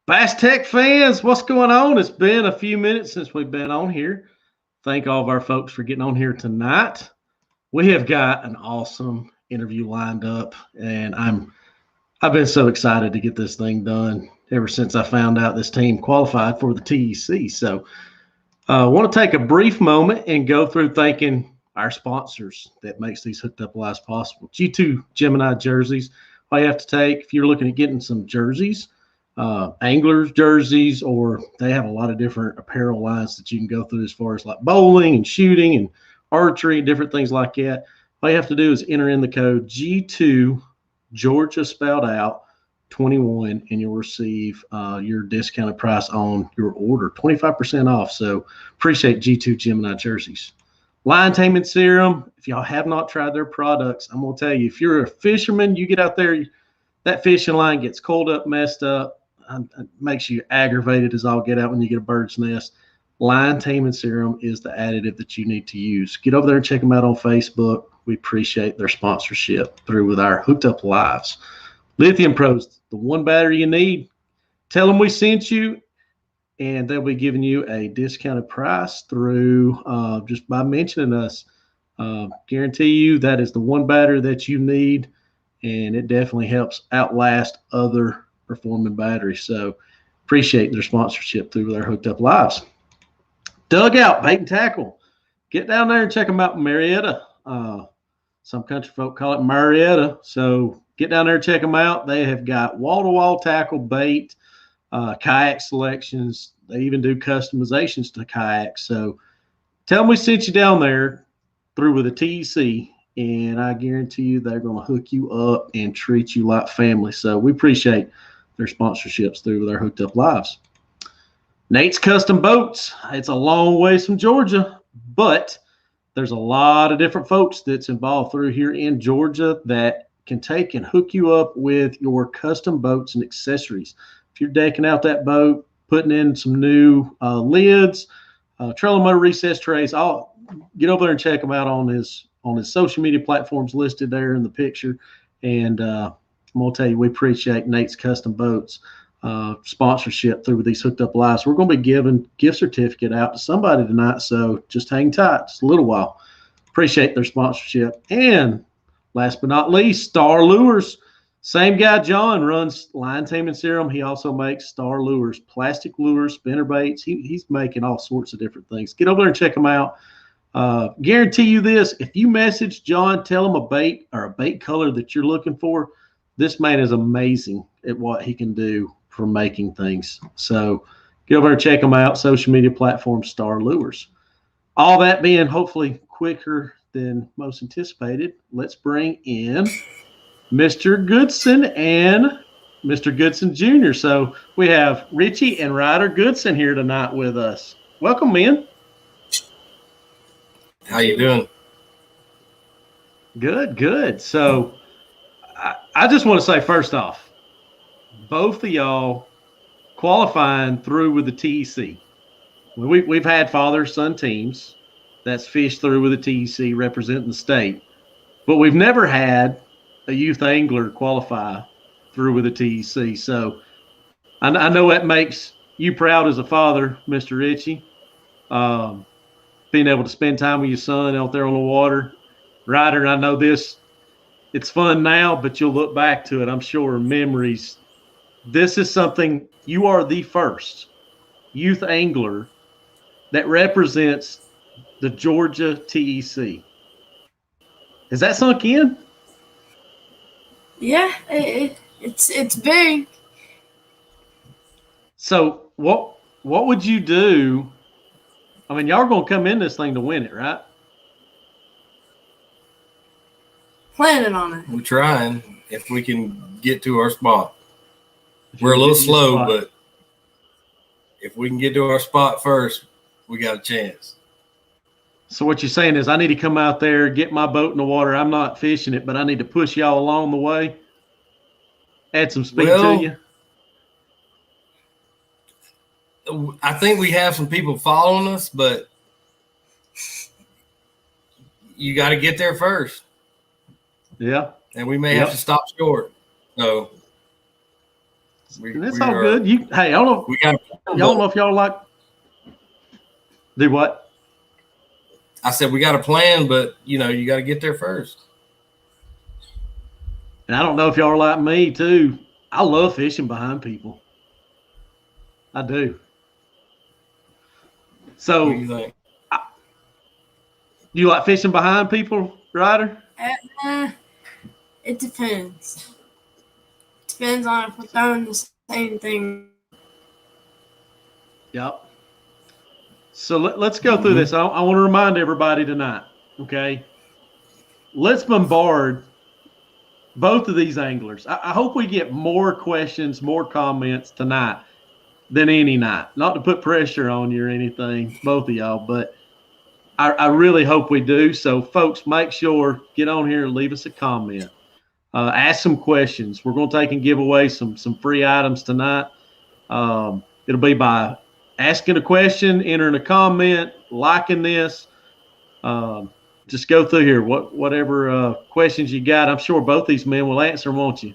Bass-TEC fans, what's going on? It's been a few minutes since we've been on here. Thank all of our folks for getting on here tonight. We have got an awesome interview lined up, and I've been so excited to get this thing done ever since I found out this team qualified for the TEC. So I want to take a brief moment and go through thanking our sponsors that makes these hooked up lives possible. G2 Gemini jerseys. All you have to take if you're looking at getting some jerseys, anglers jerseys, or they have a lot of different apparel lines that you can go through as far as like bowling and shooting and archery and different things like that. All you have to do is enter in the code G2 Georgia spelled out 21 and you'll receive your discounted price on your order, 25% off. So appreciate G2 Gemini jerseys. Lion Taming Serum, if y'all have not tried their products, I'm going to tell you, if you're a fisherman, you get out there, that fishing line gets coiled up, messed up, makes you aggravated as all get out when you get a bird's nest. Lion Taming Serum is the additive that you need to use. Get over there and check them out on Facebook. We appreciate their sponsorship through with our Hooked Up Lives. Lithium Pros, the one battery you need. Tell them we sent you, and they'll be giving you a discounted price through just by mentioning us. Guarantee you that is the one battery that you need, and it definitely helps outlast other performing batteries. So appreciate their sponsorship through their Hooked Up Lives. Dugout Bait and Tackle. Get down there and check them out in Marietta. Some country folk call it Marietta. So get down there and check them out. They have got wall-to-wall tackle, bait, kayak selections. They even do customizations to kayaks. So tell them we sent you down there through with a TEC, and I guarantee you they're going to hook you up and treat you like family. So we appreciate their sponsorships through with our Hooked Up Lives. Nate's Custom Boats. It's a long ways from Georgia, but there's a lot of different folks that's involved through here in Georgia that can take and hook you up with your custom boats and accessories. If you're decking out that boat, putting in some new lids, trolling motor recess trays, I'll get over there and check them out on his social media platforms listed there in the picture. And I'm going to tell you, we appreciate Nate's Custom Boats sponsorship through these Hooked Up Lives. We're going to be giving gift certificate out to somebody tonight, so just hang tight just a little while. Appreciate their sponsorship. And last but not least, Star Lures. Same guy, John, runs Lion Taming Serum. He also makes Star Lures, plastic lures, spinner baits. He's making all sorts of different things. Get over there and check him out. Guarantee you this, if you message John, tell him a bait or a bait color that you're looking for, this man is amazing at what he can do for making things. So get over and check them out. Social media platform, Star Lures. All that being hopefully quicker than most anticipated, let's bring in Mr. Goodson and Mr. Goodson Jr. So we have Richie and Ryder Goodson here tonight with us. Welcome, men. How you doing? Good, good. So I just want to say, first off, both of y'all qualifying through with the TEC. We've had father-son teams that's fished through with the TEC representing the state, but we've never had a youth angler qualify through with the TEC. So I know that makes you proud as a father, Mr. Richie, being able to spend time with your son out there on the water. Ryder, I know this, it's fun now, but you'll look back to it, I'm sure, memories. This is something, you are the first youth angler that represents the Georgia TEC. Is that sunk in? Yeah, it's big. So what would you do? I mean, y'all are going to come in this thing to win it, right? Planning on it. We're trying if we can get to our spot. We're a little slow, but if we can get to our spot first, we got a chance. So what you're saying is I need to come out there, get my boat in the water. I'm not fishing it, but I need to push y'all along the way, add some speed to you. I think we have some people following us, but you got to get there first. Yeah. And we may have to stop short. So that's all good. Hey, I don't know. Y'all don't know if y'all like do what? I said we got a plan, but you got to get there first. And I don't know if y'all are like me too. I love fishing behind people. I do. So, what do you think? You like fishing behind people, Ryder? It depends. Depends on if we're throwing the same thing. Yep. So let's go through this. I want to remind everybody tonight, okay? Let's bombard both of these anglers. I hope we get more questions, more comments tonight than any night. Not to put pressure on you or anything, both of y'all, but I really hope we do. So, folks, make sure, get on here and leave us a comment. Ask some questions. We're going to take and give away some free items tonight. It'll be by asking a question, entering a comment, liking this. Just go through here. Whatever questions you got, I'm sure both these men will answer, won't you?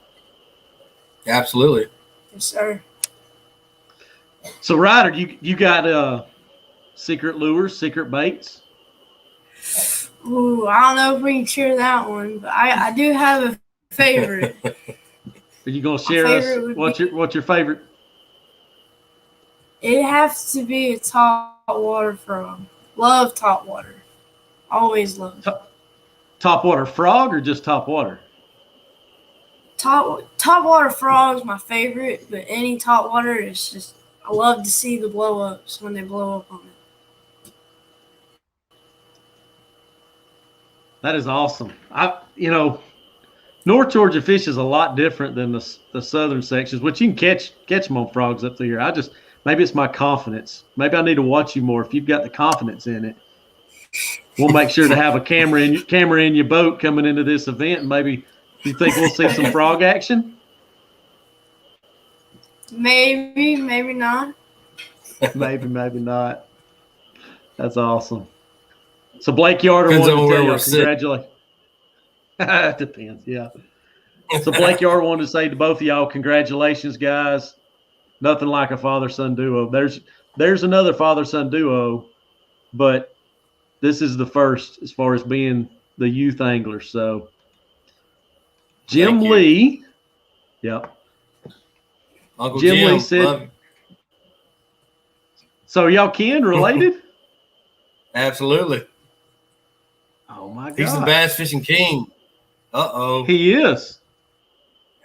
Absolutely. Yes, sir. So, Ryder, you got secret lures, secret baits? Ooh, I don't know if we can share that one, but I do have a favorite. Are you going to share us? What's your favorite? It has to be a top water frog. Love top water. Always love. Top water frog or just top water? Top water frog is my favorite, but any top water is just, I love to see the blow ups when they blow up on it. That is awesome. North Georgia fish is a lot different than the southern sections, which you can catch them on frogs up through here. Maybe it's my confidence. Maybe I need to watch you more. If you've got the confidence in it, we'll make sure to have a camera in your boat coming into this event. And maybe you think we'll see some frog action? Maybe not. maybe not. That's awesome. So Blake Yarder wanted to tell you congratulations. It depends, yeah. So Blake Yarder wanted to say to both of y'all, congratulations, guys. Nothing like a father-son duo. There's another father-son duo, but this is the first as far as being the youth angler. So Jim Lee, yep. Uncle Jim Lee said, so y'all kin related? Absolutely. Oh my God. He's the bass fishing king. Uh-oh. He is.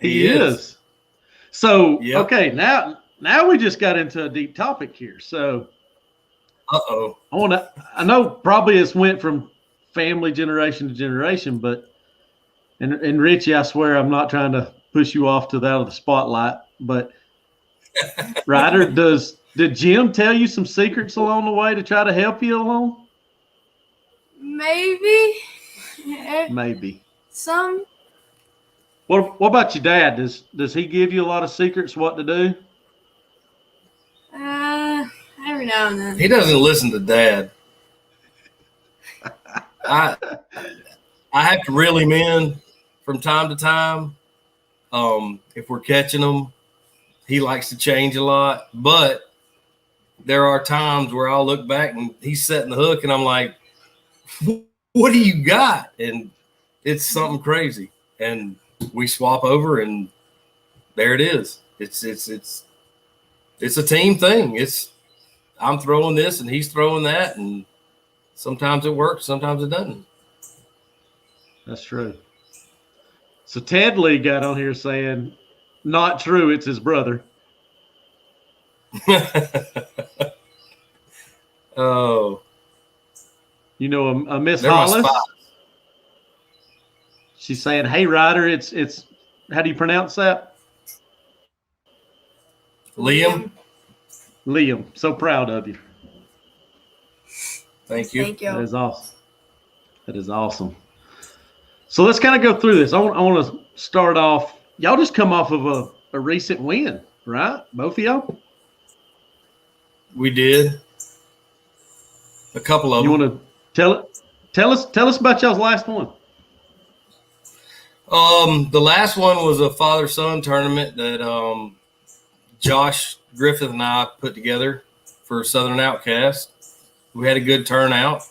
He is. So, yep. Okay, now we just got into a deep topic here. So, I know probably it's went from family generation to generation, but and Richie, I swear I'm not trying to push you off to that of the spotlight, but Ryder, did Jim tell you some secrets along the way to try to help you along? Maybe. Maybe. Some. What about your dad? Does he give you a lot of secrets what to do? Every now and then. He doesn't listen to Dad. I have to reel him in from time to time. If we're catching them, he likes to change a lot. But there are times where I'll look back and he's setting the hook, and I'm like, "What do you got?" And it's something crazy. And we swap over, and there it is. It's a team thing. I'm throwing this and he's throwing that, and sometimes it works, sometimes it doesn't. That's true. So Ted Lee got on here saying, not true, it's his brother. Oh. You know, a Miss Hollis. She's saying, hey, Ryder, it's how do you pronounce that? Liam. Liam, so proud of you. Thank you. Thank you. That is awesome. That is awesome. So let's kind of go through this. I want to start off. Y'all just come off of a recent win, right? Both of y'all? We did. A couple of You them. want to tell us about y'all's last one? The last one was a father-son tournament that Josh Griffith and I put together for Southern Outcast. We had a good turnout.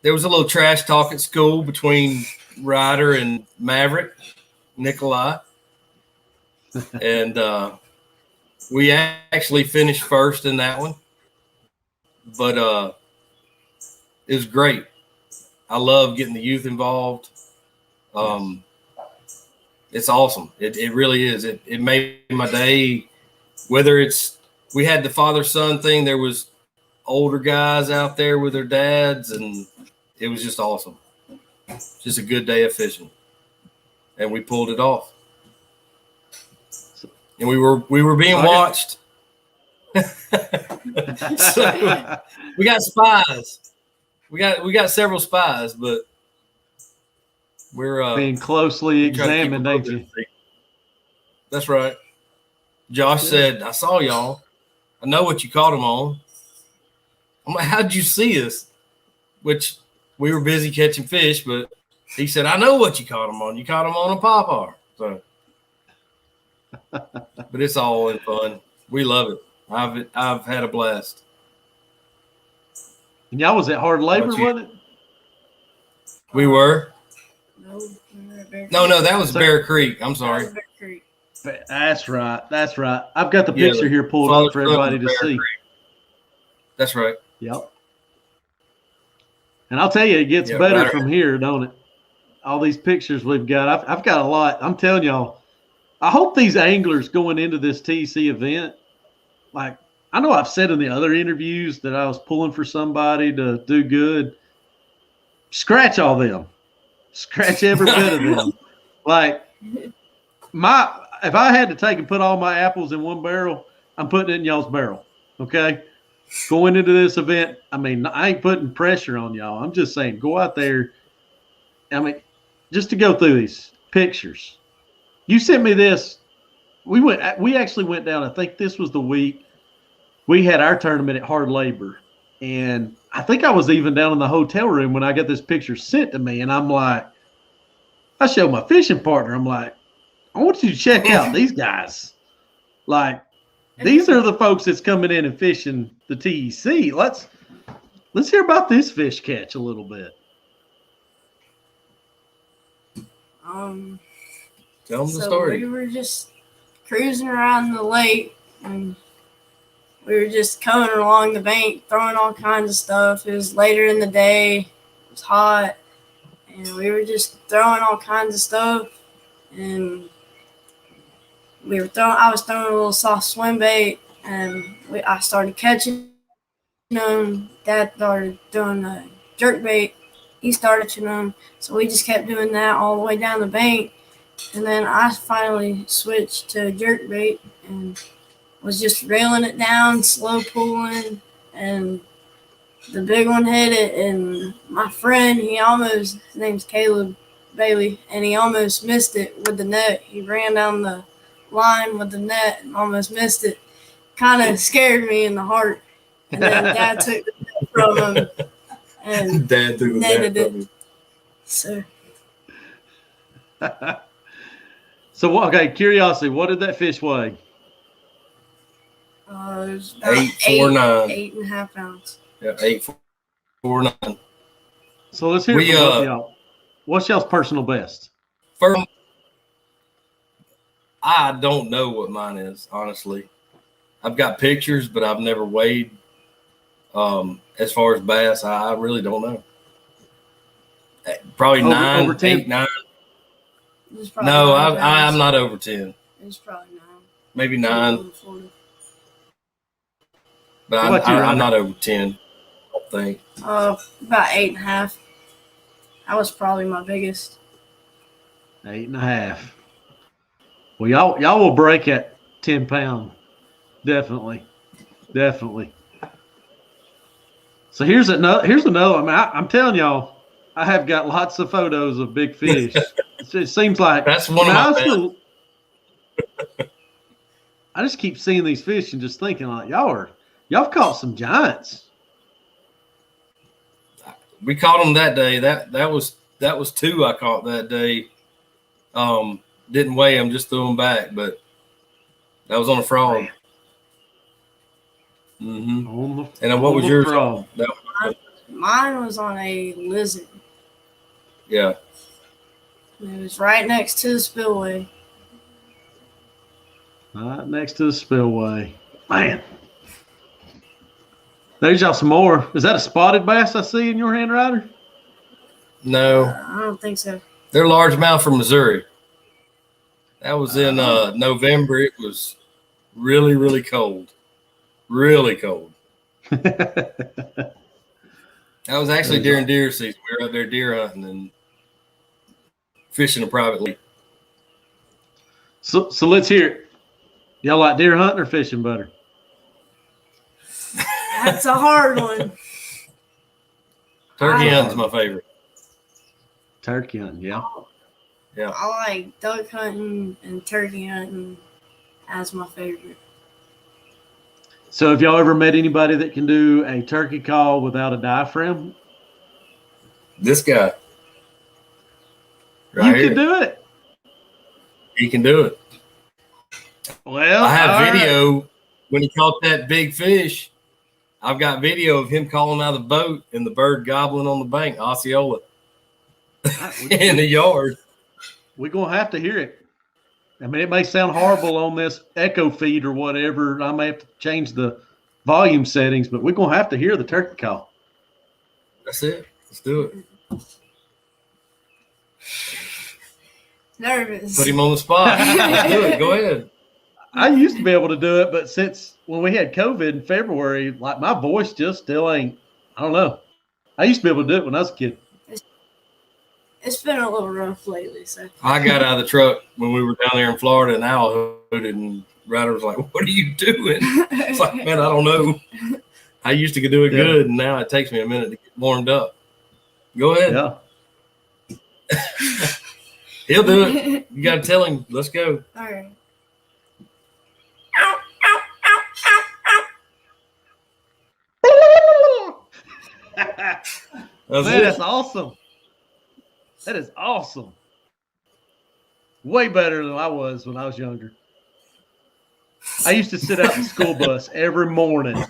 There was a little trash talk at school between Ryder and Maverick, Nikolai. And we actually finished first in that one. But it was great. I love getting the youth involved. It's awesome. It really is. It made my day. Whether it's we had the father-son thing, there was older guys out there with their dads, and it was just awesome. Just a good day of fishing, and we pulled it off. And we were being watched. So we got spies. We got several spies, but we're being closely examined, ain't you? That's right. Josh said, "I saw y'all. I know what you caught them on." I'm like, "How'd you see us?" Which we were busy catching fish, but he said, "I know what you caught them on. You caught them on a popper." So, but it's all in fun. We love it. I've had a blast. And y'all was at hard labor, wasn't it? We were. No, No, that was Bear Creek. I'm sorry. Bear Creek. That's right. That's right. I've got the picture here pulled up for everybody to see. Creek. That's right. Yep. And I'll tell you, it gets better from here, don't it? All these pictures we've got. I've got a lot. I'm telling y'all, I hope these anglers going into this TEC event, like I know I've said in the other interviews that I was pulling for somebody to do good. Scratch all them. Scratch every bit of them. Like if I had to take and put all my apples in one barrel, I'm putting it in y'all's barrel. Okay? Going into this event, I mean, I ain't putting pressure on y'all. I'm just saying, go out there. I mean, just to go through these pictures. You sent me this. We actually went down. I think this was the week we had our tournament at hard labor. And I think I was even down in the hotel room when I got this picture sent to me. And I'm like, I showed my fishing partner. I'm like, I want you to check out these guys. Like, these are the folks that's coming in and fishing the TEC. Let's hear about this fish catch a little bit. Tell them the story. We were just cruising around the lake, and we were just coming along the bank, throwing all kinds of stuff. It was later in the day. It was hot, and we were just throwing all kinds of stuff. And I was throwing a little soft swim bait, and I started catching them. Dad started doing the jerk bait. He started catching them, so we just kept doing that all the way down the bank. And then I finally switched to jerk bait and was just reeling it down, slow pulling, and the big one hit it. And my friend, his name's Caleb Bailey, and he almost missed it with the net. He ran down the line with the net and almost missed it. Kind of scared me in the heart. And then Dad took the net from him and Dad took the netted net from it. So. So, okay, curiosity, what did that fish weigh? It was about 8.49. 8.5 pounds. Yeah, 8.49. So let's hear from both of y'all. What's y'all's personal best? First, I don't know what mine is, honestly. I've got pictures, but I've never weighed. As far as bass, I really don't know. Probably over 10? 8, 9. No, I'm not over 10. It's probably 9. Maybe 9. But I'm not over 10, I don't think. About 8.5. That was probably my biggest. 8.5. Well, y'all will break at 10 pound. Definitely. So here's another. I mean, I'm telling y'all, I have got lots of photos of big fish. It seems like That's one of my best. I just keep seeing these fish and just thinking like y'all caught some giants. We caught them that day. That was 2 I caught that day. Didn't weigh them, just threw them back, but that was on a frog. Mm-hmm. And what was yours? Frog. Mine was on a lizard. Yeah. It was right next to the spillway. Right next to the spillway. Man. There's y'all some more. Is that a spotted bass I see in your hand, Ryder? No. I don't think so. They're largemouth from Missouri. That was in November. It was really, really cold. Really cold. That was actually during deer season. We were out there deer hunting and fishing a private lake. So let's hear it. Y'all like deer hunting or fishing better? That's a hard one. Turkey hunting's my favorite. Turkey hunting, yeah. Yeah. I like duck hunting and turkey hunting as my favorite. So have y'all ever met anybody that can do a turkey call without a diaphragm? This guy. You can do it. He can do it. Well, I have video when he caught that big fish. I've got video of him calling out of the boat and the bird gobbling on the bank, Osceola, in the yard. We're going to have to hear it. I mean, it may sound horrible on this echo feed or whatever. I may have to change the volume settings, but we're going to have to hear the turkey call. That's it. Let's do it. Nervous. Put him on the spot. Let's do it. Go ahead. I used to be able to do it, but since when we had COVID in February, like my voice just still ain't, I don't know. I used to be able to do it when I was a kid. It's been a little rough lately. So I got out of the truck when we were down there in Florida and owl hooted, and Ryder was like, "What are you doing?" It's like, man, I don't know. I used to do it good, and now it takes me a minute to get warmed up. Go ahead. Yeah. He'll do it. You got to tell him. Let's go. All right. That's awesome. That is awesome. Way better than I was when I was younger. I used to sit out in the school bus every morning.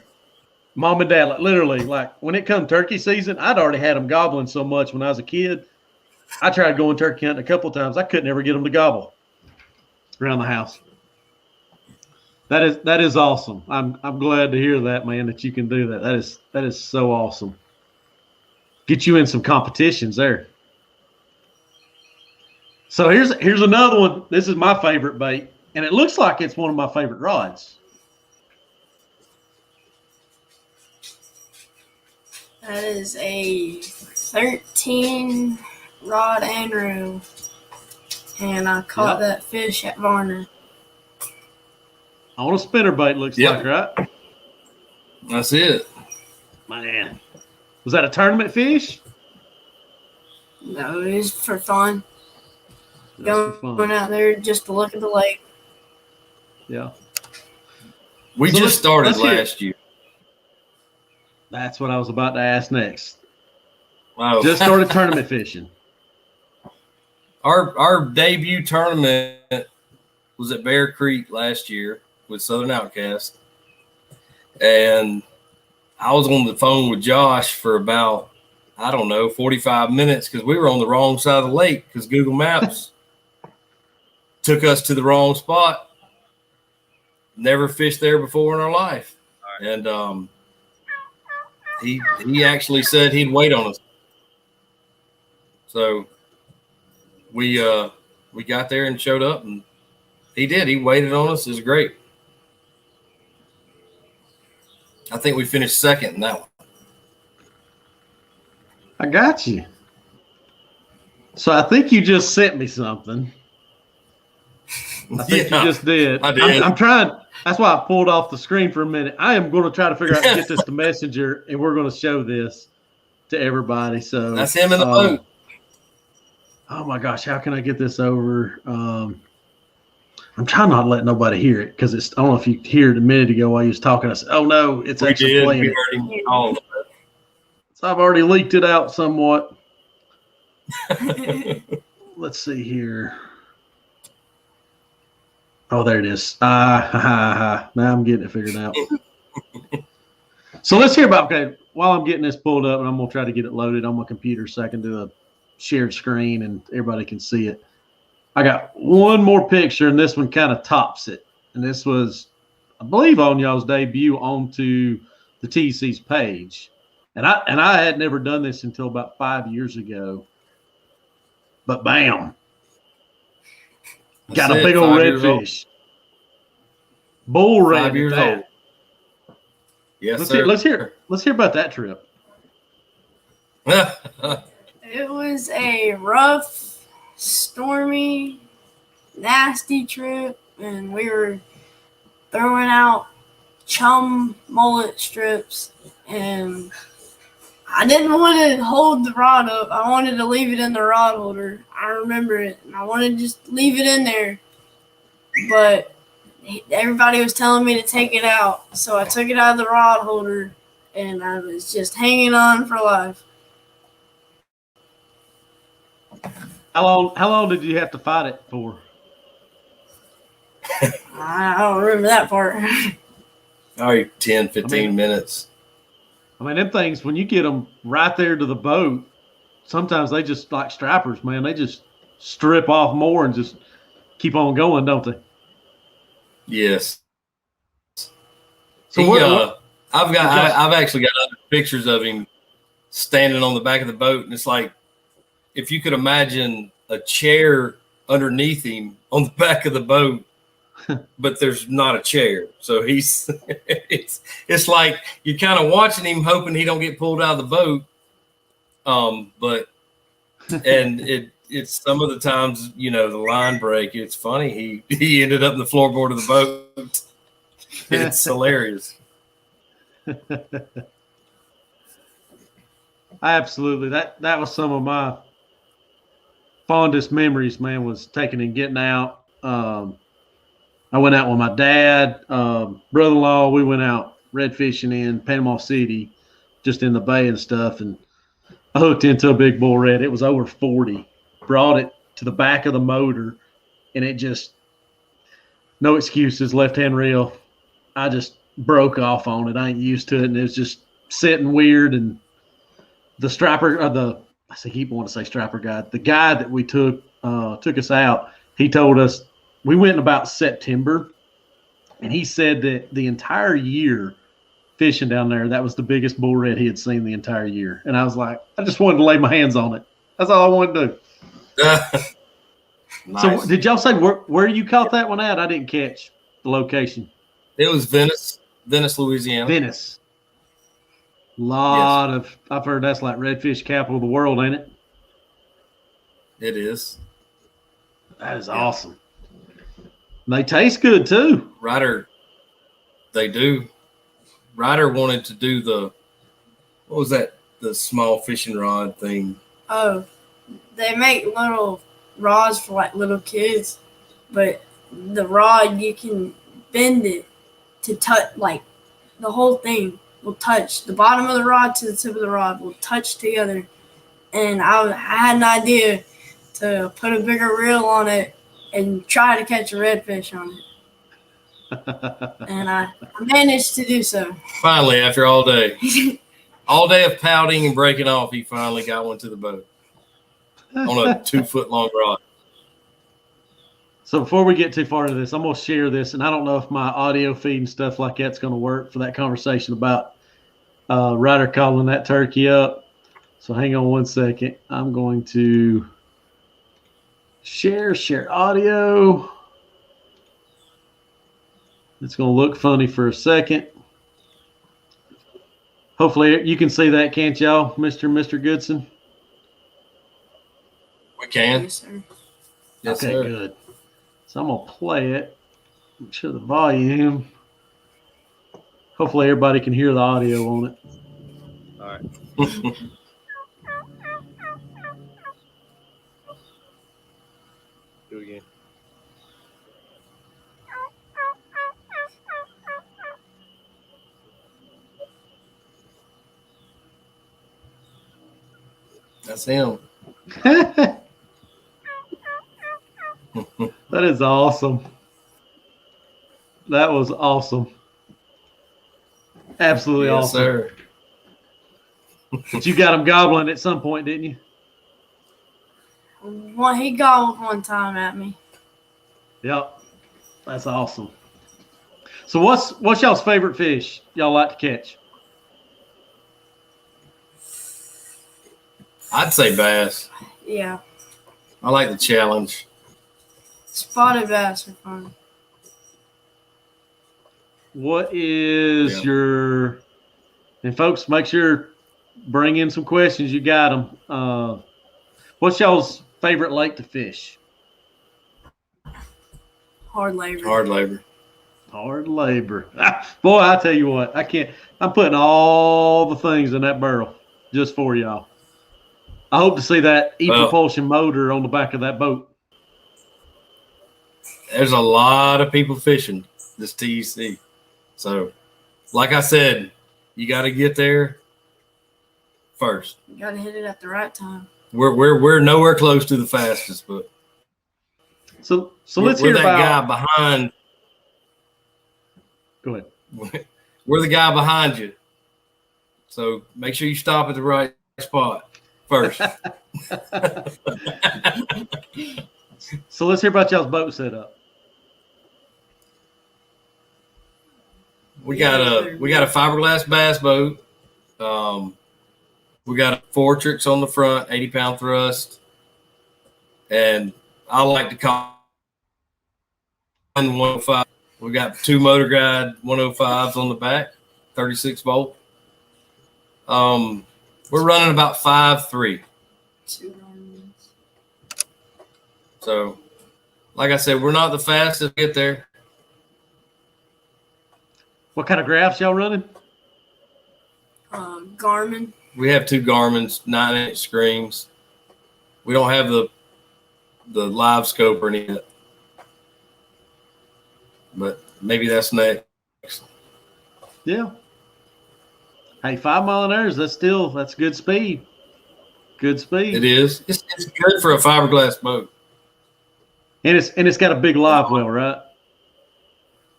Mom and Dad, like literally, like when it come turkey season, I'd already had them gobbling so much when I was a kid. I tried going turkey hunting a couple of times. I couldn't ever get them to gobble around the house. That is awesome. I'm glad to hear that, man, that you can do that. That is so awesome. Get you in some competitions there. So here's another one. This is my favorite bait, and it looks like it's one of my favorite rods. That is a 13 rod and reel, and I caught that fish at Varner. On a spinner bait, looks like, right? That's it. Man. Was that a tournament fish? No, it was for fun. Going out there just to look at the lake. Yeah. We just started last year. That's what I was about to ask next. Wow. Just started tournament fishing. Our debut tournament was at Bear Creek last year with Southern Outcast. And I was on the phone with Josh for about, 45 minutes because we were on the wrong side of the lake because Google Maps took us to the wrong spot. Never fished there before in our life. And he actually said he'd wait on us. So we got there and showed up, and he did. He waited on us. It was great. I think we finished second in that one. I got you. So I think you just sent me something. I think you just did. I did. I'm trying. That's why I pulled off the screen for a minute. I am going to try to figure out how to get this to Messenger, and we're going to show this to everybody. So that's him in the boat. Oh my gosh, how can I get this over? I'm trying not to let nobody hear it because it's. I don't know if you heard it a minute ago while you was talking. I said, "Oh no, it's actually playing it." So I've already leaked it out somewhat. Let's see here. Oh, there it is. Now I'm getting it figured out. So let's hear about, okay, while I'm getting this pulled up, and I'm going to try to get it loaded on my computer so I can do a shared screen and everybody can see it. I got one more picture, and this one kind of tops it. And this was, I believe, on y'all's debut onto the TC's page. And I had never done this until about 5 years ago. But bam. Got a big old redfish. Bull red. 5 years old. Yes, sir. Let's hear about that trip. It was a rough, stormy, nasty trip, and we were throwing out chum mullet strips, and I didn't want to hold the rod up. I wanted to leave it in the rod holder. I remember it, and I wanted to just leave it in there, but everybody was telling me to take it out, so I took it out of the rod holder, and I was just hanging on for life. How long did you have to fight it for? I don't remember that part. Oh, 10, 15 minutes. I mean, them things, when you get them right there to the boat, sometimes they just, like strappers, man, they just strip off more and just keep on going, don't they? Yes. So I've actually got other pictures of him standing on the back of the boat, and it's like if you could imagine a chair underneath him on the back of the boat, but there's not a chair. So he's it's like you're kind of watching him, hoping he don't get pulled out of the boat. But it's some of the times, the line break. It's funny. He ended up in the floorboard of the boat. It's hilarious. Absolutely. That was some of my fondest memories, man, was taking and getting out. I went out with my dad, brother-in-law. We went out red fishing in Panama City, just in the bay and stuff. And I hooked into a big bull red. It was over 40. Brought it to the back of the motor, and it just, no excuses, left-hand reel. I just broke off on it. I ain't used to it, and it was just sitting weird. And the strapper, I keep wanting to say strapper guy, the guy that we took us out, he told us, we went in about September, and he said that the entire year fishing down there, that was the biggest bull red he had seen the entire year. And I was like, I just wanted to lay my hands on it. That's all I wanted to do. Nice. So did y'all say where you caught that one at? I didn't catch the location. It was Venice, Louisiana. Venice. I've heard that's like redfish capital of the world, ain't it? It is. That is awesome. They taste good too. Ryder, they do. Ryder wanted to do the small fishing rod thing. Oh, they make little rods for like little kids, but the rod, you can bend it to touch, like the whole thing will touch. The bottom of the rod to the tip of the rod will touch together. And I had an idea to put a bigger reel on it and try to catch a redfish on it. And I managed to do so. Finally, after all day of pouting and breaking off, he finally got one to the boat on a 2-foot long rod. So before we get too far into this, I'm going to share this, and I don't know if my audio feed and stuff like that's going to work for that conversation about Ryder calling that turkey up. So hang on one second. I'm going to share audio. It's going to look funny for a second. Hopefully you can see that, can't y'all, Mr. Goodson? We can. Yes, sir. Yes, okay, sir. good. So I'm going to play it. Make sure the volume. Hopefully everybody can hear the audio on it. All right. Do it again. That's him. That is awesome. That was awesome. Absolutely Yes, awesome. sir. But you got him gobbling at some point, didn't you? Well, he gobbled one time at me. Yep. That's awesome. So what's y'all's favorite fish y'all like to catch? I'd say bass. Yeah. I like the challenge. Spotted bass are fun. What is your, and folks, make sure bring in some questions. You got them. What's y'all's favorite lake to fish? Hard labor. Hard labor. Hard labor. Boy, I tell you what, I can't. I'm putting all the things in that barrel just for y'all. I hope to see that ePropulsion motor on the back of that boat. There's a lot of people fishing this TEC. So, like I said, you got to get there first. You got to hit it at the right time. We're nowhere close to the fastest, but so let's hear that about guy behind. Go ahead. We're the guy behind you. So make sure you stop at the right spot first. So let's hear about y'all's boat setup. We got a fiberglass bass boat. We got a Fortrix on the front, 80-pound thrust, and I like to call it 105. We got 2 Motor Guide 105s on the back, 36 volt. We're running about 5.3. So, like I said, we're not the fastest to get there. What kind of graphs y'all running? Garmin. We have 2 Garmin's 9-inch screens. We don't have the live scope or anything, but maybe that's next. Yeah. Hey, 5 mile an hour, that's good speed. Good speed. It is. It's good for a fiberglass boat. And it's got a big live well, right?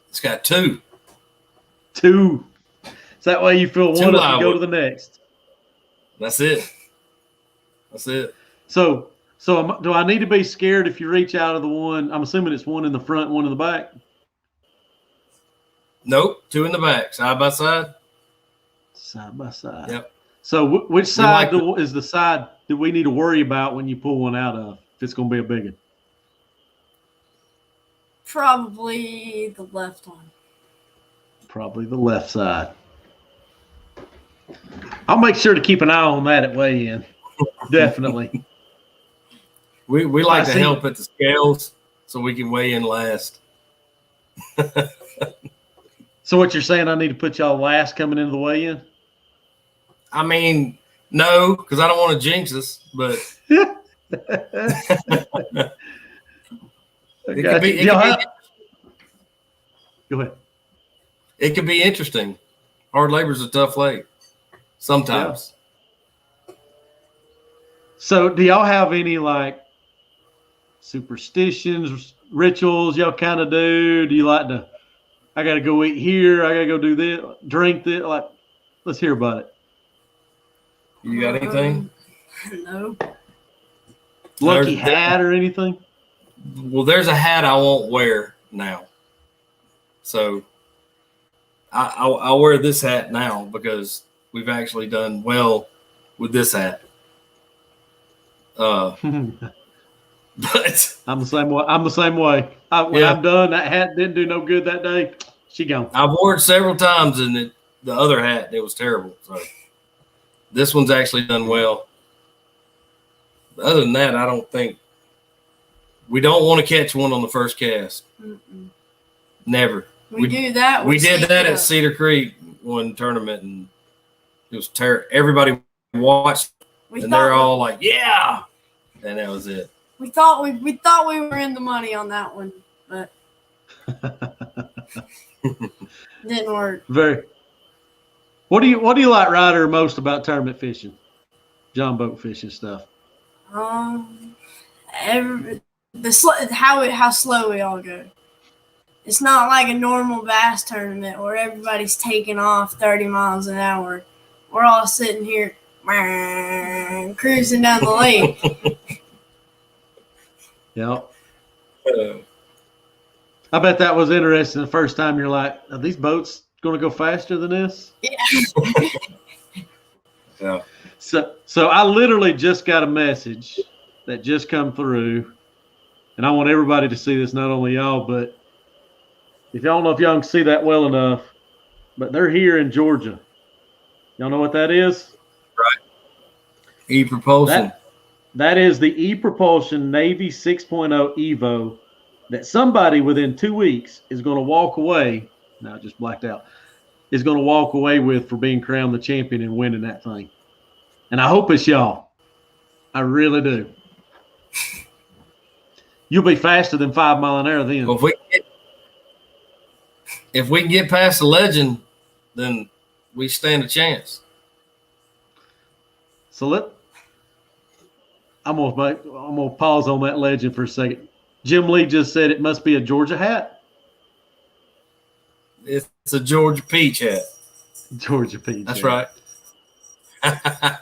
It's got 2. 2. So that way you fill one up and go to well. the next. That's it. That's it. So do I need to be scared if you reach out of the one? I'm assuming it's one in the front, one in the back. Nope. 2 in the back, side by side. Side by side. Yep. So which side is the side that we need to worry about when you pull one out of, if it's going to be a big one? Probably the left one. Probably the left side. I'll make sure to keep an eye on that at weigh-in. Definitely. We like to help at the scales so we can weigh in last. So what you're saying, I need to put y'all last coming into the weigh-in? I mean, no, because I don't want to jinx us, but Go ahead. It could be interesting. Hard labor is a tough lake sometimes. Yeah. So do y'all have any like superstitions, rituals y'all kind of do? Do you like to, I got to go eat here, I got to go do this, drink this? Like, let's hear about it. You got anything? No. Lucky hat or anything? Well, there's a hat I won't wear now. So I'll wear this hat now because we've actually done well with this hat. But I'm the same way. When I'm done, that hat didn't do no good that day. She gone. I've worn it several times, and the other hat, it was terrible. So this one's actually done well. Other than that, I don't think We don't want to catch one on the first cast. Mm-mm. Never. We do that. We did that at Cedar Creek one tournament, and it was terrible. Everybody watched, and they're all like, "Yeah," and that was it. We thought we were in the money on that one, but didn't work. Very. What do you like, Ryder, most about tournament fishing, John boat fishing stuff? How slow we all go. It's not like a normal bass tournament where everybody's taking off 30 miles an hour. We're all sitting here cruising down the lake. Yeah. I bet that was interesting the first time you're like, are these boats going to go faster than this? Yeah. Yeah. So I literally just got a message that just come through, and I want everybody to see this, not only y'all, but if y'all don't know if y'all can see that well enough, but they're here in Georgia. Y'all know what that is? Right. ePropulsion. That is the ePropulsion Navy 6.0 Evo that somebody within 2 weeks is going to walk away. Now I just blacked out. Is going to walk away with for being crowned the champion and winning that thing. And I hope it's y'all. I really do. You'll be faster than 5 mile an hour then. Well, if we can get past the legend, then we stand a chance. So I'm gonna pause on that legend for a second. Jim Lee just said it must be a Georgia hat. It's a Georgia peach hat. Georgia peach. That's hat. right.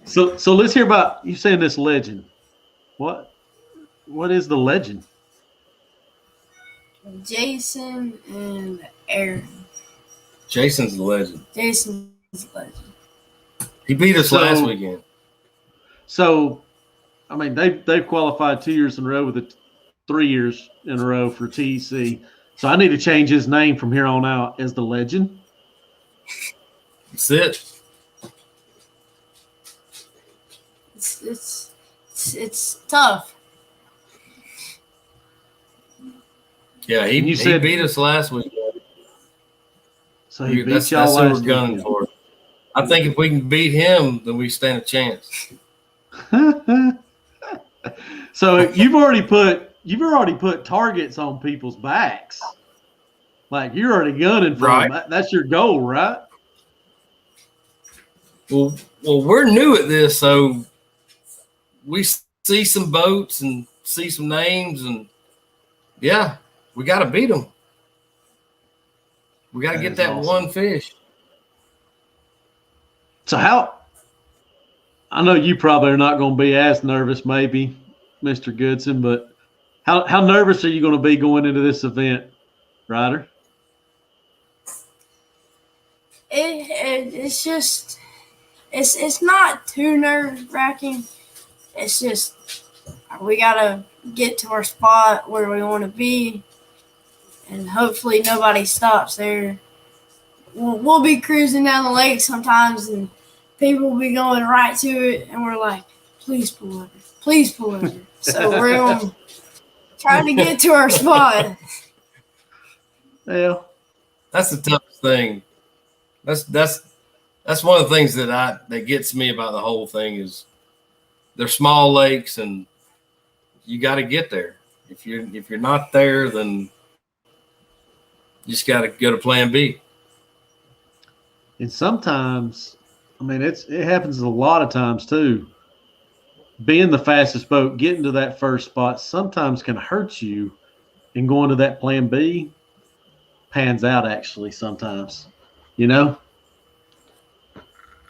So let's hear about you saying this legend. What is the legend? Jason and Aaron. Jason's the legend. Jason's the legend. He beat us last weekend. So, I mean, they've qualified 2 years in a row with 3 years in a row for TEC. So I need to change his name from here on out as the legend. That's it. It's tough. Yeah, he beat us last week. So he beat that's y'all what last we're gunning weekend. for. I think if we can beat him, then we stand a chance. So you've already put targets on people's backs. Like you're already gunning for them. That's your goal, right? Well, we're new at this, so we see some boats and see some names, and yeah, we got to beat them. We got to get that awesome one fish. So I know you probably are not going to be as nervous, maybe, Mr. Goodson, but how nervous are you going to be going into this event, Ryder? It's just it's not too nerve-wracking. It's just we gotta get to our spot where we want to be, and hopefully nobody stops there. We'll be cruising down the lake sometimes, and people will be going right to it, and we're like, please pull over, please pull over. So we're going to try to get to our spot. Yeah. That's the toughest thing. That's one of the things that gets me about the whole thing is they're small lakes, and you got to get there. If you're not there, then you just got to go to plan B. And sometimes, I mean, it happens a lot of times too. Being the fastest boat, getting to that first spot sometimes can hurt you, and going to that plan B pans out actually sometimes, you know?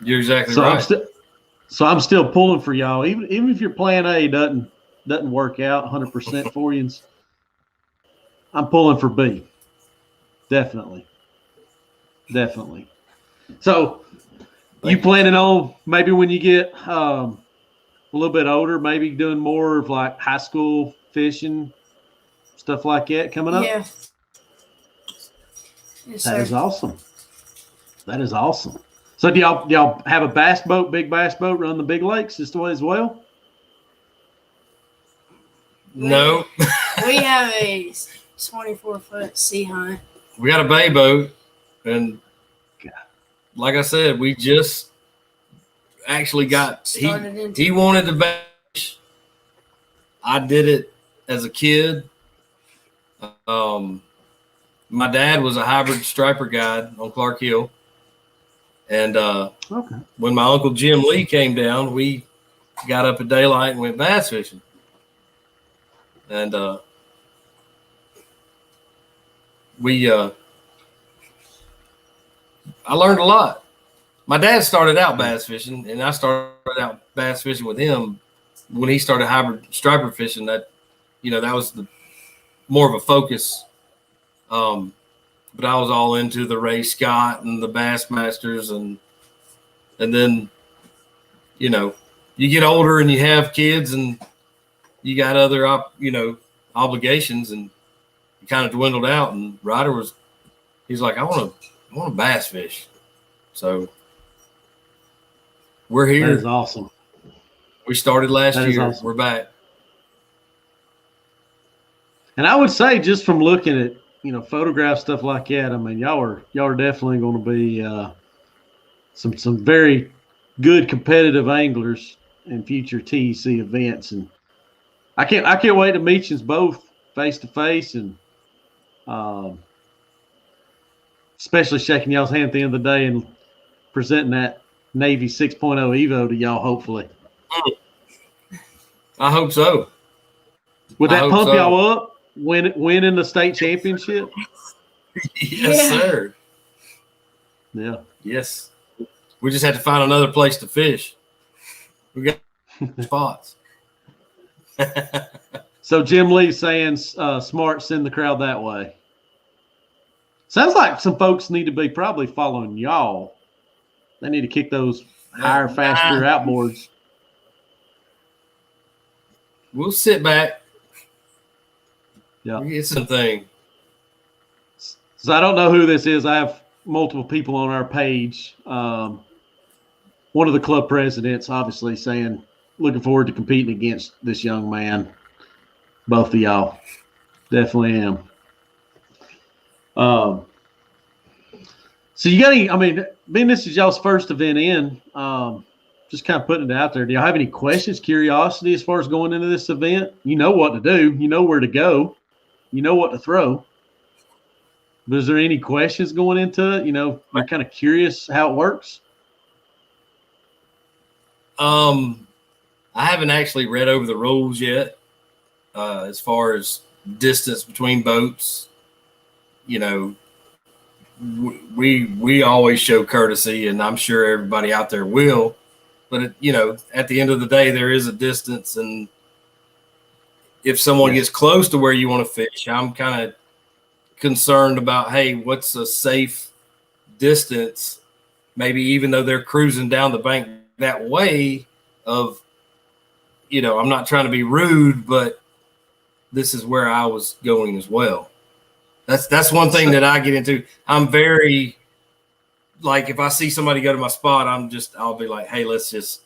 You're exactly right. I'm still pulling for y'all. Even if your plan A doesn't work out 100% for you, I'm pulling for B. Definitely. So you planning on maybe when you get a little bit older, maybe doing more of like high school fishing, stuff like that coming up? Yeah. Yes, that is awesome. So do y'all have a bass boat, big bass boat, run the big lakes as well? No. We have a 24-foot sea hunt. We got a bay boat, and like I said, we just actually got. He wanted to bash. I did it as a kid. My dad was a hybrid striper guide on Clark Hill, and when my uncle Jim Lee came down, we got up at daylight and went bass fishing, and I learned a lot. My dad started out bass fishing, and I started out bass fishing with him when he started hybrid striper fishing. That was more of a focus. But I was all into the Ray Scott and the Bassmasters, and then you get older and you have kids and you got other obligations, and you kind of dwindled out. And Ryder he's like, I want to bass fish. So we're here. That is awesome. We started last year. Awesome. We're back. And I would say, just from looking at photograph stuff like that, I mean, y'all are definitely going to be some very good competitive anglers in future TEC events, and I can't wait to meet you both face to face, and especially shaking y'all's hand at the end of the day and presenting that Navy 6.0 Evo to y'all. Hopefully, I hope so. Would that pump y'all up? Winning the state championship? Yes, sir. Yeah. Yes. We just had to find another place to fish. We got spots. So Jim Lee saying, smart, send the crowd that way. Sounds like some folks need to be probably following y'all. They need to kick those higher, faster outboards. We'll sit back. Yeah, it's a thing. So I don't know who this is. I have multiple people on our page. One of the club presidents, obviously, saying, looking forward to competing against this young man. Both of y'all. Definitely am. So you got any, I mean, being this is y'all's first event in, just kind of putting it out there. Do y'all have any questions, curiosity as far as going into this event? You know what to do. You know where to go. You know what to throw. But is there any questions going into it? You're kind of curious how it works? I haven't actually read over the rules yet. As far as distance between boats, we always show courtesy, and I'm sure everybody out there will. But at the end of the day, there is a distance, and if someone gets close to where you want to fish, I'm kind of concerned about, hey, what's a safe distance? Maybe even though they're cruising down the bank that way of, I'm not trying to be rude, but this is where I was going as well. That's one thing that I get into. I'm very, like, if I see somebody go to my spot, I'll be like, hey, let's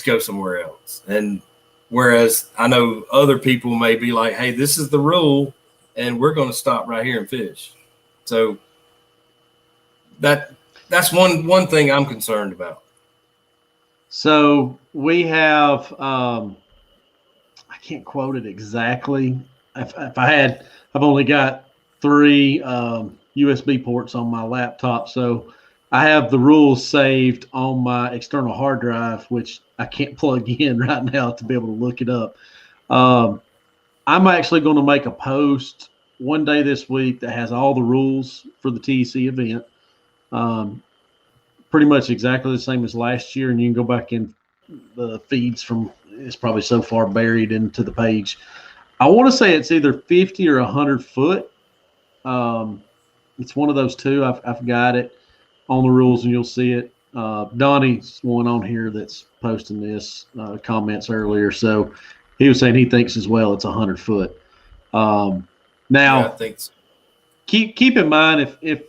go somewhere else. And whereas I know other people may be like, hey, this is the rule, and we're going to stop right here and fish. So that's one thing I'm concerned about. So we have, I can't quote it exactly. I've only got 3 USB ports on my laptop, so I have the rules saved on my external hard drive, which I can't plug in right now to be able to look it up. I'm actually going to make a post one day this week that has all the rules for the TEC event. Pretty much exactly the same as last year, and you can go back in the feeds from, it's probably so far buried into the page. I want to say it's either 50 or 100 foot. It's one of those two. I've got it on the rules, and you'll see it. Donnie's one on here that's posting this comments earlier, so he was saying he thinks as well it's 100 foot. Now, I think so. Keep in mind if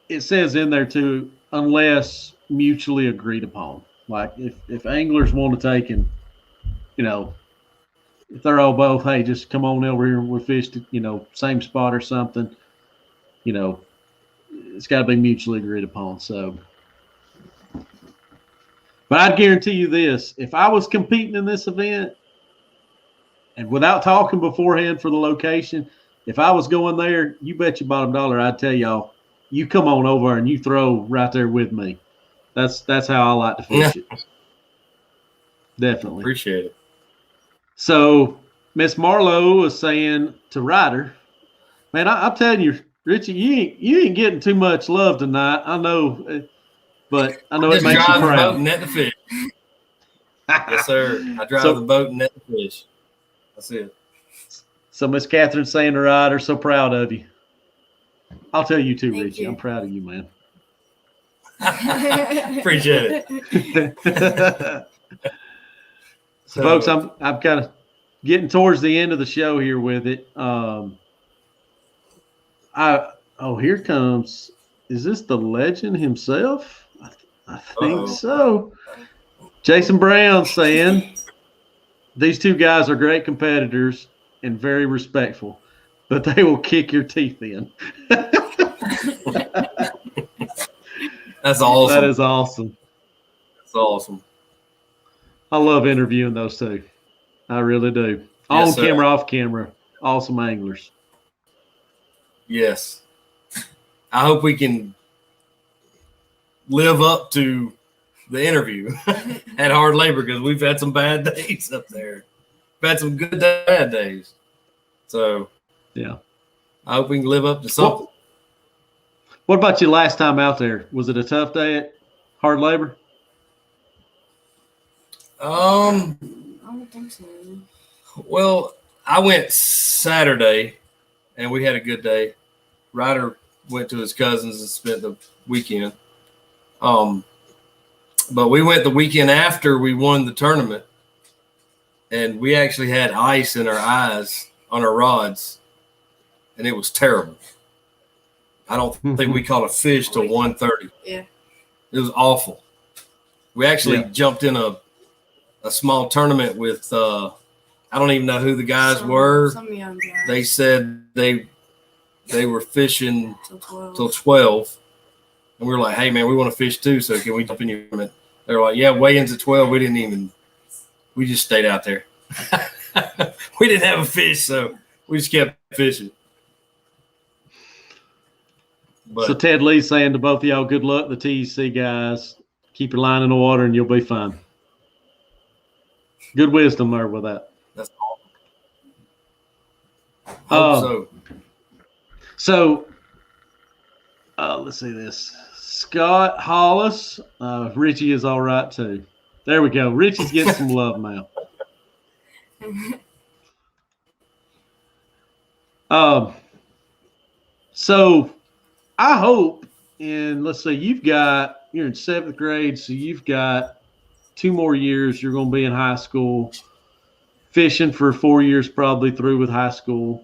it says in there too, unless mutually agreed upon. Like if anglers want to take and if they're all both, hey, just come on over here and we'll fish, same spot or something, it's got to be mutually agreed upon. So, but I'd guarantee you this: if I was competing in this event, and without talking beforehand for the location, if I was going there, you bet your bottom dollar I'd tell y'all, you come on over and you throw right there with me. That's how I like to fish it. Definitely. Appreciate it. So Miss Marlowe was saying to Ryder, man, I'm telling you, Richie, you ain't getting too much love tonight. I know, but I know it makes you proud. I drive the boat and net the fish. Yes, sir. I drive the boat and net the fish. That's it. So Miss Catherine's saying to Ryder, so proud of you. I'll tell you too, Richie. I'm proud of you, man. Appreciate it. So, folks, I'm kind of getting towards the end of the show here with it. Here comes. Is this the legend himself? I think so. Jason Brown saying these two guys are great competitors and very respectful, but they will kick your teeth in. That's awesome. That is awesome. That's awesome. I love interviewing those two. I really do. Yes, on camera, off camera, awesome anglers. Yes. I hope we can live up to the interview at Hard Labor, because we've had some bad days up there. We've had some good bad days. So, yeah. I hope we can live up to something. What about you last time out there? Was it a tough day at Hard Labor? I don't think so. Well, I went Saturday, and we had a good day. Ryder went to his cousin's and spent the weekend. But we went the weekend after we won the tournament, and we actually had ice in our eyes on our rods, and it was terrible. I don't think we caught a fish till 1:30. Yeah. It was awful. We actually jumped in a small tournament with I don't even know who the guys were. Some young guys. They said they were fishing till 12. And we were like, hey, man, we want to fish too, so can we jump in your tournament? They were like, yeah, weigh-ins at 12. We just stayed out there. We didn't have a fish, so we just kept fishing. But, so Ted Lee's saying to both of y'all, good luck, the TEC guys. Keep your line in the water and you'll be fine. Good wisdom there with that. That's awesome. So let's see this. Scott Hollis. Richie is all right too. There we go. Richie's getting some love now. So I hope, and let's say you're in 7th grade, so you've got 2 more years. You're going to be in high school, fishing for 4 years, probably through with high school.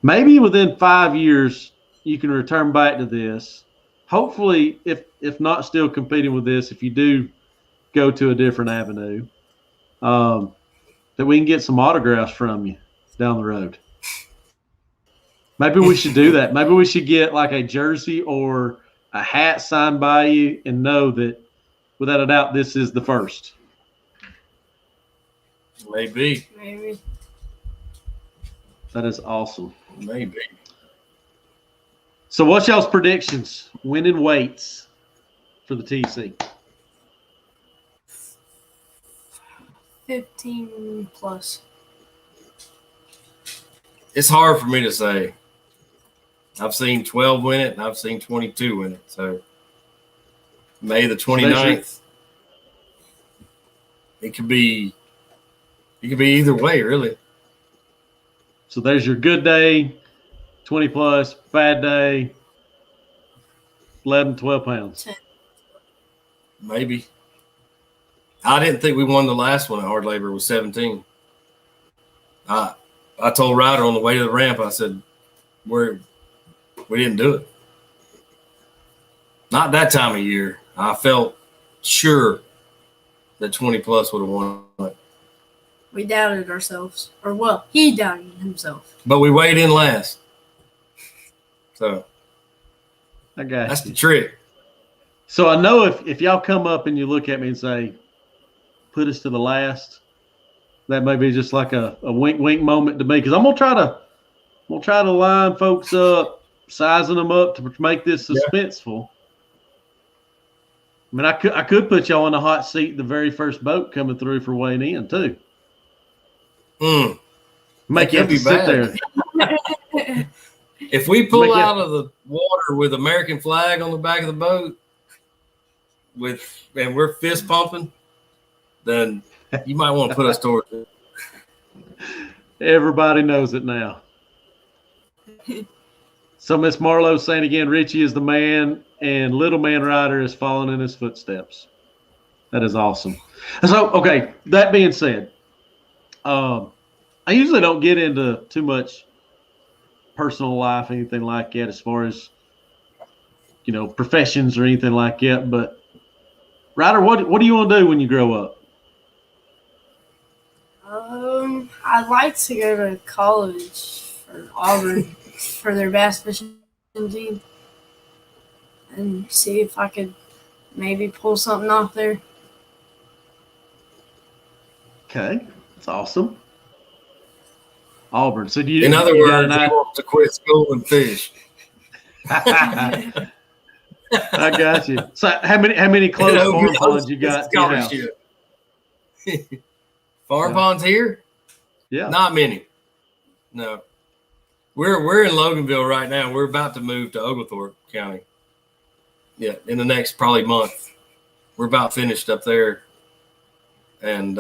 Maybe within 5 years, you can return back to this. Hopefully, if not still competing with this, if you do go to a different avenue, that we can get some autographs from you down the road. Maybe we should do that. Maybe we should get like a jersey or a hat signed by you and know that without a doubt this is the first. Maybe. That is awesome. Maybe. So what's y'all's predictions? Winning weights for the TC? 15 plus. It's hard for me to say. I've seen 12 win it, and I've seen 22 win it. So May the 29th. It could be either way, really. So there's your good day, 20 plus, bad day, 11, 12 pounds. Maybe. I didn't think we won the last one at Hard Labor. It was 17. I told Ryder on the way to the ramp, I said, we didn't do it. Not that time of year. I felt sure that 20 plus would have won it. We doubted ourselves. Or, well, he doubted himself. But we weighed in last. So I got that's you. the trick. So I know if y'all come up and you look at me and say, put us to the last, that may be just like a wink wink moment to me, because I'm gonna try to line folks up, sizing them up to make this suspenseful. I mean, I could put y'all in the hot seat the very first boat coming through for weighing in too. Make you have to sit there. If we pull out of the water with American flag on the back of the boat, and we're fist pumping, then you might want to put us towards it. Everybody knows it now. So Miss Marlowe's saying again, Richie is the man, and Little Man Rider is following in his footsteps. That is awesome. So, okay, that being said, I usually don't get into too much personal life, anything like that, as far as, professions or anything like that. But, Ryder, what do you want to do when you grow up? I'd like to go to college for Auburn for their bass fishing team and see if I could maybe pull something off there. Okay, that's awesome. Auburn. So do you? In other words, I want to quit school and fish. I got you. So how many close farm ponds you got? Farm ponds here? Yeah, not many. No, we're in Loganville right now. We're about to move to Oglethorpe County. Yeah, in the next probably month. We're about finished up there, and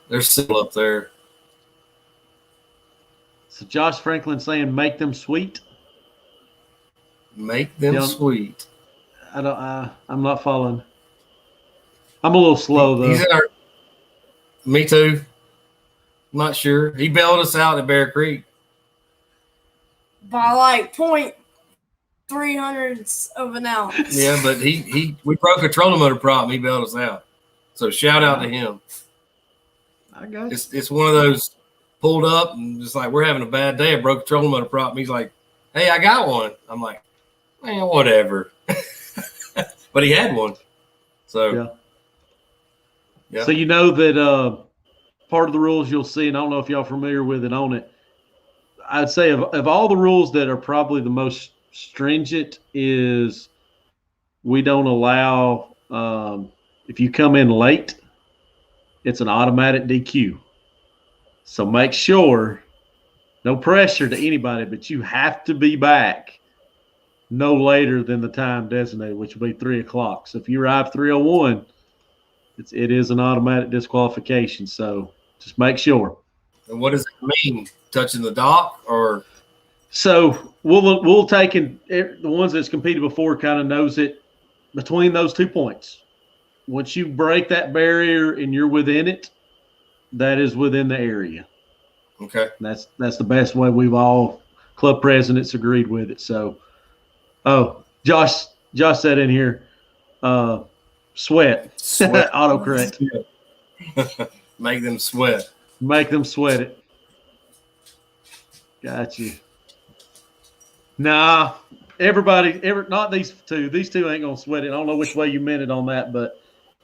they're still up there. So Josh Franklin saying, "Make them sweet." Make them sweet. I'm not following. I'm a little slow though. Me too. I'm not sure. He bailed us out at Bear Creek by like 0.300 of an ounce. Yeah, but we broke a trolling motor prop and he bailed us out. So shout out to him. I got you. It's one of those pulled up and just like, we're having a bad day. I broke a trolling motor prop and he's like, hey, I got one. I'm like, man, whatever. But he had one. So yeah. So you know that part of the rules you'll see, and I don't know if y'all are familiar with it on it, I'd say of all the rules that are probably the most stringent is we don't allow if you come in late, it's an automatic DQ. So make sure, no pressure to anybody, but you have to be back no later than the time designated, which will be 3 o'clock. So if you arrive 3:01, it is an automatic disqualification. So just make sure. And what does it mean? Touching the dock or? So we'll take in the ones that's competed before kind of knows it between those 2 points. Once you break that barrier and you're within it, that is within the area. Okay. That's the best way we've all club presidents agreed with it. So, Josh said in here, sweat. Autocorrect. Make them sweat. Make them sweat it. Got you. Nah, not these two. These two ain't gonna sweat it. I don't know which way you meant it on that, but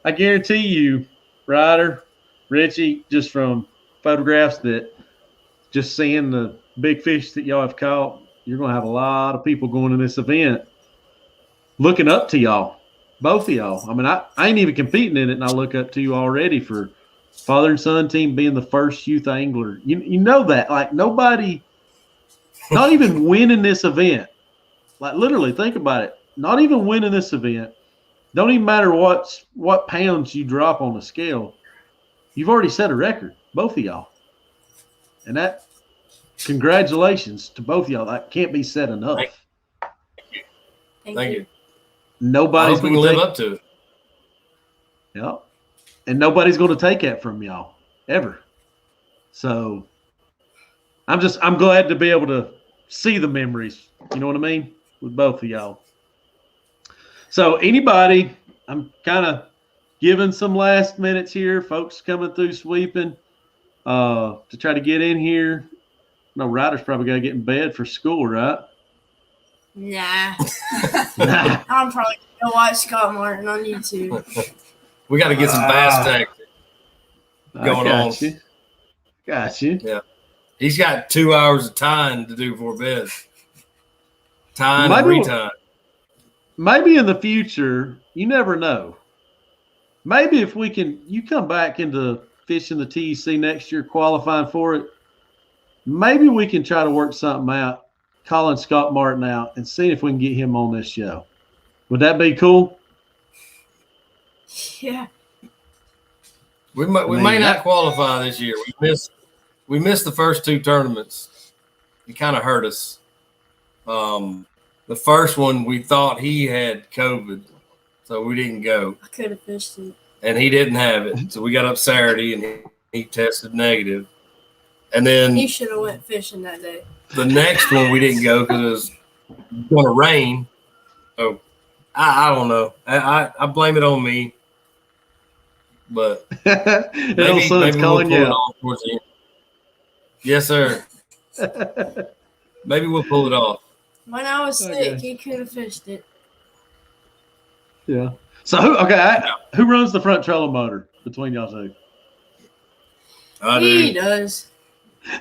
I guarantee you, Ryder, Richie, just from photographs that just seeing the big fish that y'all have caught, you're gonna have a lot of people going to this event looking up to y'all, both of y'all. I mean, I ain't even competing in it, and I look up to you already for father and son team being the first youth angler. You know that, like nobody, not even winning this event. Like literally, think about it. Not even winning this event. Don't even matter what pounds you drop on the scale. You've already set a record, both of y'all. And that, congratulations to both of y'all. That can't be said enough. Thank you. Nobody's going to live up to it. Yeah. And nobody's going to take that from y'all ever. So I'm glad to be able to see the memories. You know what I mean? With both of y'all. So anybody, I'm kind of giving some last minutes here. Folks coming through sweeping to try to get in here. No, Ryder's probably got to get in bed for school, right? Nah. I'm probably going to watch Scott Martin on YouTube. We got to get some Bass-TEC going on. Got you. Yeah. He's got 2 hours of time to do before bed. Time and retime. Maybe in the future, you never know. Maybe if you come back into fishing the TEC next year, qualifying for it, maybe we can try to work something out, calling Scott Martin out and seeing if we can get him on this show. Would that be cool? Yeah. We may not qualify this year. We missed the first 2 tournaments. It kind of hurt us. The first one we thought he had COVID, so we didn't go. I could have fished it. And he didn't have it. So we got up Saturday and he tested negative. And then he should have went fishing that day. The next one we didn't go because it was going to rain. So I don't know. I blame it on me. But maybe we'll pull it off towards the end. Yes, sir. Maybe we'll pull it off. When I was sick, he could have fished it. Yeah. So who runs the front trolling motor between y'all two? He does. I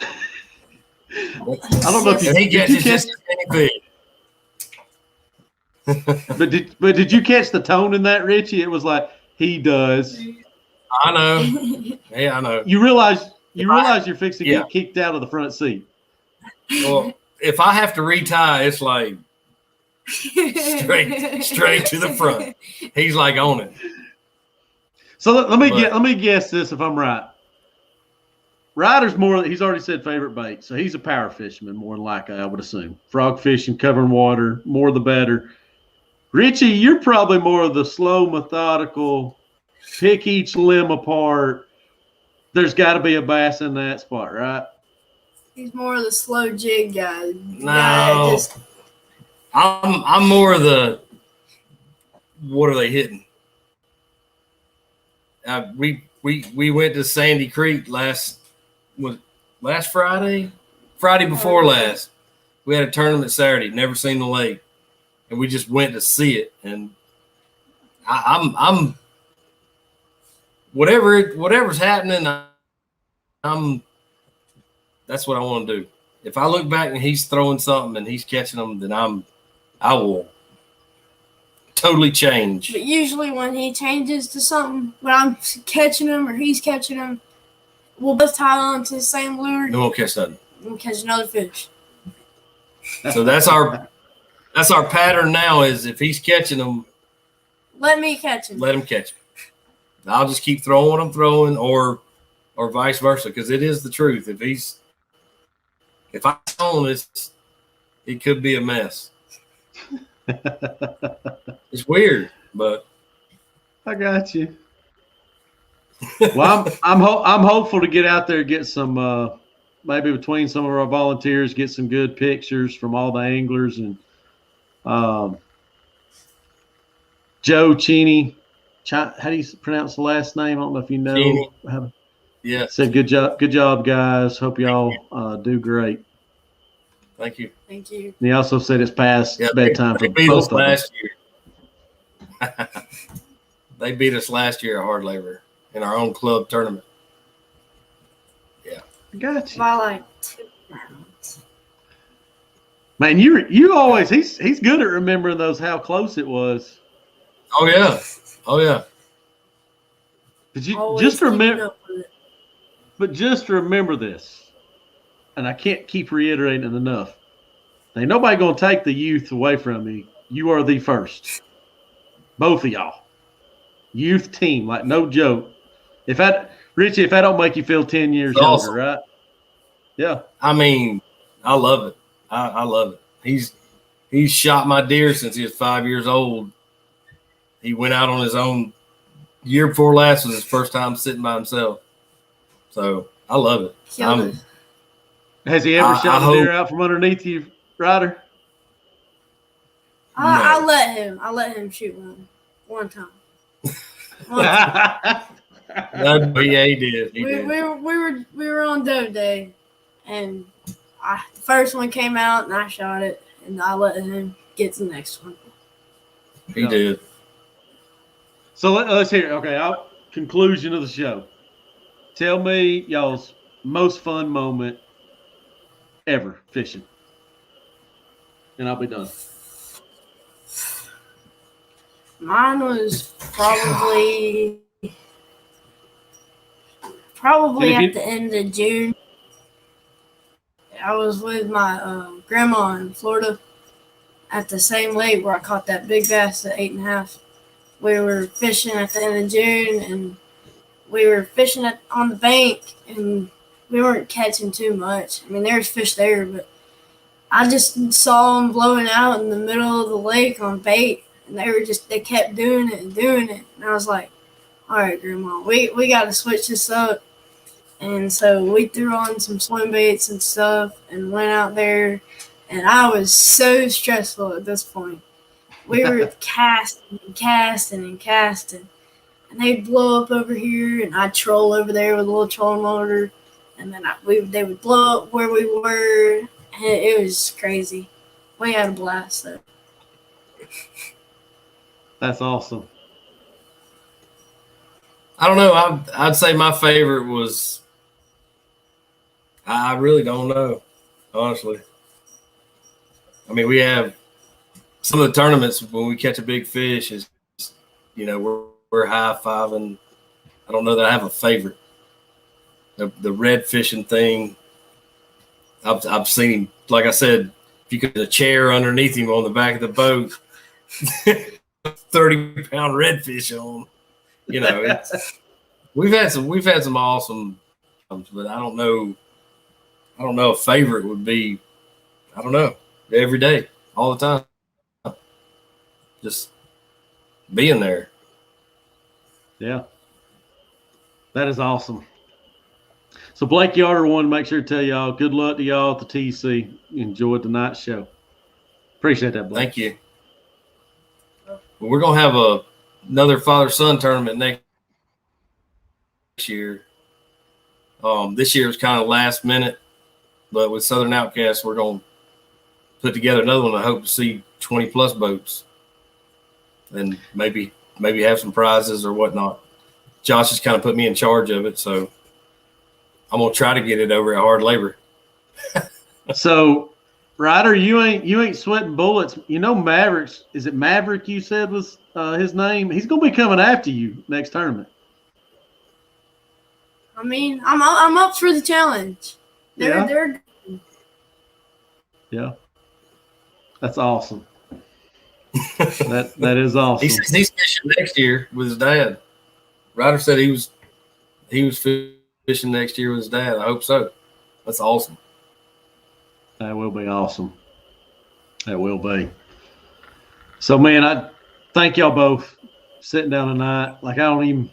don't know if he catches just anything. But did you catch the tone in that, Richie? It was like he does. I know. Yeah, I know. You realize you're fixing to get kicked out of the front seat. Well, if I have to retie, it's like straight to the front. He's like on it. So let me guess this if I'm right. Ryder's he's already said favorite bait, so he's a power fisherman more than likely, I would assume. Frog fishing, covering water, more the better. Richie, you're probably more of the slow, methodical, pick each limb apart. There's got to be a bass in that spot, right? He's more of the slow jig guy. No, I'm more of the what are they hitting? We went to Sandy Creek last Friday before last. We had a tournament Saturday. Never seen the lake, and we just went to see it. And I'm whatever's happening. That's what I want to do. If I look back and he's throwing something and he's catching them, then I will totally change. But usually when he changes to something, when I'm catching him or he's catching him, we'll both tie on to the same lure. Then we'll catch nothing. We'll catch another fish. So that's our pattern now. Is if he's catching them, let me catch him. Let him catch him. I'll just keep throwing what I'm throwing, or vice versa, because it is the truth. If I'm on this, it could be a mess. It's weird, but I got you. Well, I'm hopeful to get out there and get some maybe between some of our volunteers, get some good pictures from all the anglers and Joe Cheney. How do you pronounce the last name? I don't know if you know. Cheney. How yeah. Said good job, guys. Hope y'all do great. Thank you. Thank you. And he also said it's past bedtime for both of us. Year. They beat us last year at Hard Labor in our own club tournament. Yeah. Got you. By like 2 rounds. Man, you always he's good at remembering those how close it was. Oh yeah. Oh yeah. Did you Always just remember? up with it. But just remember this, and I can't keep reiterating it enough. Ain't nobody gonna take the youth away from me. You are the first. Both of y'all. Youth team, like no joke. Richie, if I don't make you feel 10 years younger, right? Yeah. I mean, I love it. I love it. He's shot my deer since he was 5 years old. He went out on his own. Year before last was his first time sitting by himself. So I love it. Has he ever shot a deer out from underneath you, Ryder? I let him shoot one time. No, he did. He did. We were on dove day, and the first one came out, and I shot it, and I let him get the next one. He did. So let's hear. Okay, conclusion of the show. Tell me y'all's most fun moment ever fishing, and I'll be done. Mine was probably at the end of June. I was with my grandma in Florida at the same lake where I caught that big bass at 8.5. We were fishing at the end of June, and we were fishing on the bank, and we weren't catching too much. I mean, there's fish there, but I just saw them blowing out in the middle of the lake on bait, and they kept doing it. And I was like, all right, Grandma, we got to switch this up. And so we threw on some swim baits and stuff and went out there, and I was so stressful at this point. We were casting, and they'd blow up over here, and I'd troll over there with a little trolling motor, and then they would blow up where we were, and it was crazy. We had a blast, though. That's awesome. I don't know. I'd say my favorite was. I really don't know, honestly. I mean, we have some of the tournaments when we catch a big fish is, we're high-fiving. I don't know that I have a favorite. The red fishing thing, I've seen him, like I said, if you could put a chair underneath him on the back of the boat, 30-pound redfish on. We've had some awesome times, but I don't know a favorite would be, I don't know, every day, all the time. Just being there. Yeah. That is awesome. So Blake Yarder wanted to make sure to tell y'all, good luck to y'all at the TC. Enjoyed tonight's show. Appreciate that, Blake. Thank you. Well, we're going to have another father-son tournament next year. This year was kind of last minute, but with Southern Outcasts, we're going to put together another one. I hope to see 20-plus boats and maybe have some prizes or whatnot. Josh has kind of put me in charge of it, so I'm going to try to get it over at Hard Labor. So, Ryder, you ain't sweating bullets. Mavericks, is it Maverick you said was his name? He's going to be coming after you next tournament. I mean, I'm up for the challenge. They're Yeah. That's awesome. that is awesome. He's fishing next year with his dad. Ryder said he was fishing next year with his dad. I hope so. That's awesome. That will be awesome. That will be. So, man, I thank y'all both sitting down tonight. Like I don't even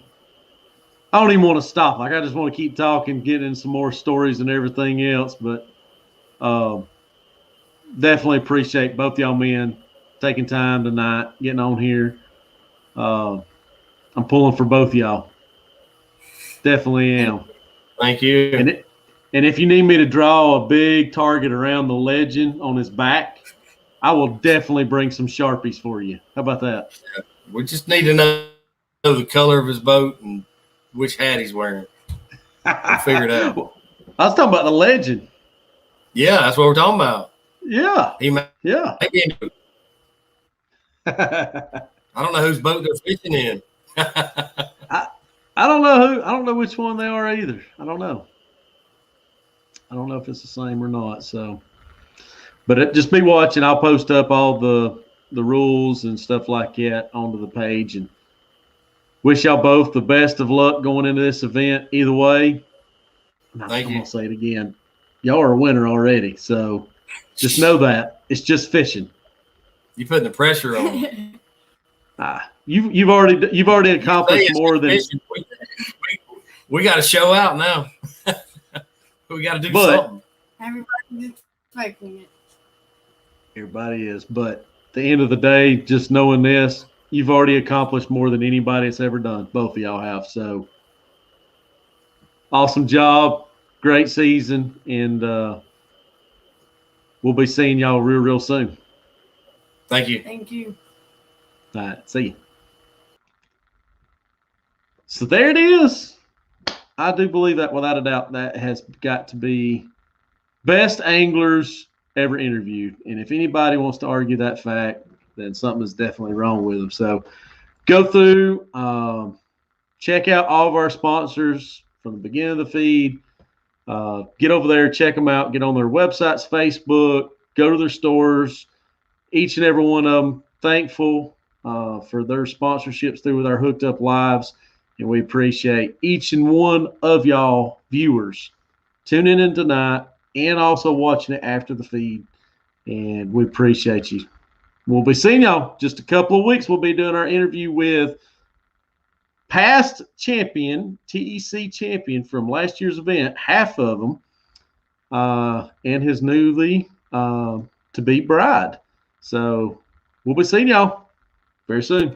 want to stop. Like I just want to keep talking, get in some more stories and everything else. But definitely appreciate both y'all men taking time tonight, getting on here. I'm pulling for both y'all. Definitely am. Thank you. And if you need me to draw a big target around the legend on his back, I will definitely bring some Sharpies for you. How about that? Yeah. We just need to know the color of his boat and which hat he's wearing. We'll figure it out. I was talking about the legend. Yeah, that's what we're talking about. Yeah. Yeah. I don't know whose boat they're fishing in. I don't know I don't know which one they are either. I don't know if it's the same or not. So, but just be watching. I'll post up all the rules and stuff like that onto the page, and wish y'all both the best of luck going into this event. Either way, I'm gonna say it again. Y'all are a winner already. So just know that it's just fishing. You putting the pressure on. You've already accomplished more than. We got to show out now. We got to do something. Everybody's expecting it. Everybody is, but at the end of the day, just knowing this, you've already accomplished more than anybody that's ever done. Both of y'all have. So awesome job. Great season. And we'll be seeing y'all real soon. Thank you. Thank you. All right. See you. So there it is. I do believe that without a doubt that has got to be best anglers ever interviewed. And if anybody wants to argue that fact, then something is definitely wrong with them. So go through, check out all of our sponsors from the beginning of the feed. Get over there, check them out, get on their websites, Facebook, go to their stores. Each and every one of them thankful for their sponsorships through with our Hooked Up Lives. And we appreciate each and one of y'all viewers tuning in tonight and also watching it after the feed. And we appreciate you. We'll be seeing y'all just a couple of weeks. We'll be doing our interview with past champion, TEC champion from last year's event, half of them, and his newly to be bride. So we'll be seeing y'all very soon.